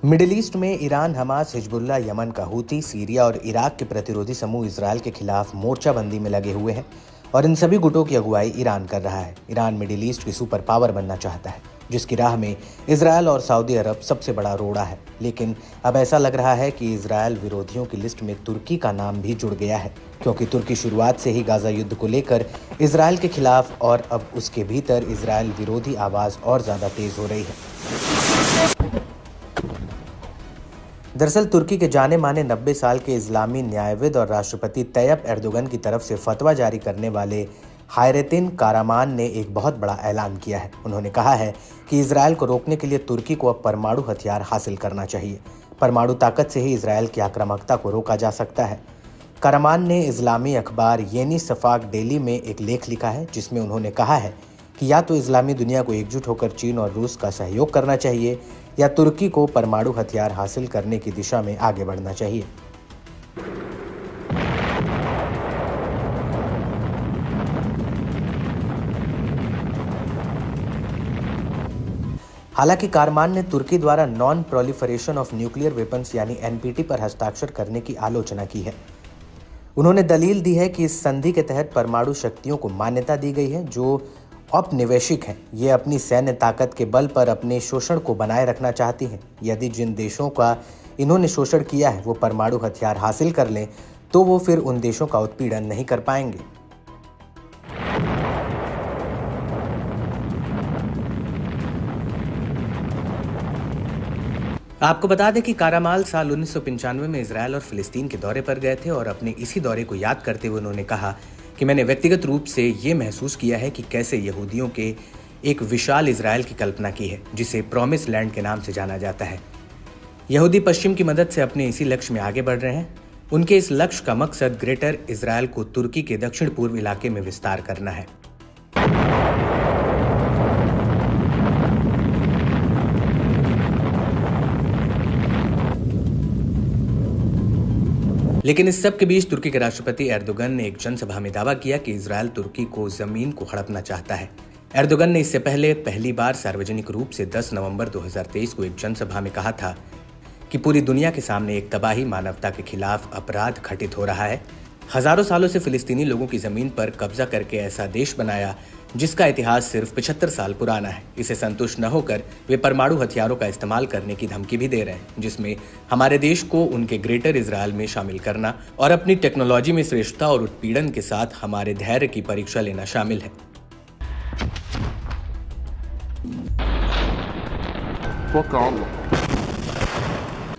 Middle east में Iran, Hamas, Hezbollah, Yemen का Houthi, Syria और इराक के प्रतिरोधी समूह इसराइल के खिलाफ मोर्चाबंदी में लगे हुए हैं और इन सभी गुटों की अगुवाई ईरान कर रहा है। ईरान मिडिल ईस्ट की सुपर पावर बनना चाहता है, जिसकी राह में इसराइल और सऊदी अरब सबसे बड़ा रोड़ा है। लेकिन अब ऐसा लग रहा है कि इसराइल विरोधियों की लिस्ट में तुर्की का नाम भी जुड़ गया है, क्योंकि तुर्की शुरुआत से ही गाजा युद्ध को लेकर इसराइल के खिलाफ और अब उसके भीतर इसराइल विरोधी आवाज और ज्यादा तेज हो रही है। दरअसल तुर्की के जाने माने 90 साल के इस्लामी न्यायविद और राष्ट्रपति तैयब एर्दोगन की तरफ से फतवा जारी करने वाले हायरेतिन कारामान ने एक बहुत बड़ा ऐलान किया है। उन्होंने कहा है कि इसराइल को रोकने के लिए तुर्की को अब परमाणु हथियार हासिल करना चाहिए। परमाणु ताकत से ही इसराइल की आक्रामकता को रोका जा सकता है। कारामान ने इस्लामी अखबार येनी शफाक डेली में एक लेख लिखा है, जिसमें उन्होंने कहा है कि या तो इस्लामी दुनिया को एकजुट होकर चीन और रूस का सहयोग करना चाहिए या तुर्की को परमाणु हथियार हासिल करने की दिशा में आगे बढ़ना चाहिए। हालांकि कारमान ने तुर्की द्वारा non proliferation of nuclear weapons यानी एनपीटी पर हस्ताक्षर करने की आलोचना की है। उन्होंने दलील दी है कि इस संधि के तहत परमाणु शक्तियों को मान्यता दी गई है जो औपनिवेशिक हैं। ये अपनी सैन्य ताकत के बल पर अपने शोषण को बनाए रखना चाहती हैं। यदि जिन देशों का इन्होंने शोषण किया है वो परमाणु हथियार हासिल कर लें तो वो फिर उन देशों का उत्पीड़न नहीं कर पाएंगे। आपको बता दें कि कारामाल साल 1995 में इजरायल और फिलिस्तीन के दौरे पर गए थे और अपने इसी दौरे को याद करते हुए उन्होंने कहा कि मैंने व्यक्तिगत रूप से ये महसूस किया है कि कैसे यहूदियों के एक विशाल इजराइल की कल्पना की है, जिसे प्रॉमिस लैंड के नाम से जाना जाता है। यहूदी पश्चिम की मदद से अपने इसी लक्ष्य में आगे बढ़ रहे हैं। उनके इस लक्ष्य का मकसद ग्रेटर इजराइल को तुर्की के दक्षिण पूर्व इलाके में विस्तार करना है। लेकिन इस सब के बीच तुर्की के राष्ट्रपति एर्दोगन ने एक जनसभा में दावा किया कि इजराइल तुर्की को जमीन को हड़पना चाहता है। एर्दोगन ने इससे पहले पहली बार सार्वजनिक रूप से 10 नवंबर 2023 को एक जनसभा में कहा था कि पूरी दुनिया के सामने एक तबाही, मानवता के खिलाफ अपराध घटित हो रहा है। हजारों सालों से फिलिस्तीनी लोगों की जमीन पर कब्जा करके ऐसा देश बनाया जिसका इतिहास सिर्फ 75 साल पुराना है। इसे संतुष्ट न होकर वे परमाणु हथियारों का इस्तेमाल करने की धमकी भी दे रहे हैं, जिसमें हमारे देश को उनके ग्रेटर इजराइल में शामिल करना और अपनी टेक्नोलॉजी में श्रेष्ठता और उत्पीड़न के साथ हमारे धैर्य की परीक्षा लेना शामिल है।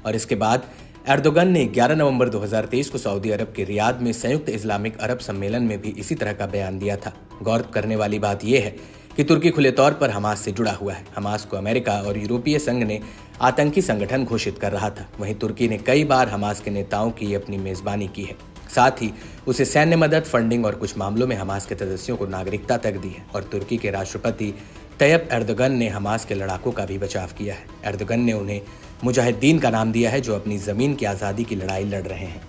और इसके बाद एर्दोगन ने 11 नवंबर 2023 को सऊदी अरब के रियाद में संयुक्त इस्लामिक अरब सम्मेलन में भी इसी तरह का बयान दिया था। गौर करने वाली बात यह है कि तुर्की खुले तौर पर हमास से जुड़ा हुआ है। हमास को अमेरिका और यूरोपीय संघ ने आतंकी संगठन घोषित कर रहा था। वहीं तुर्की ने कई बार हमास के नेताओं की अपनी मेजबानी की है। साथ ही उसे सैन्य मदद, फंडिंग और कुछ मामलों में हमास के सदस्यों को नागरिकता तक दी है। और तुर्की के राष्ट्रपति तैयब एर्दोगन ने हमास के लड़ाकों का भी बचाव किया है। एर्दोगन ने उन्हें मुजाहिदीन का नाम दिया है, जो अपनी जमीन की आज़ादी की लड़ाई लड़ रहे हैं।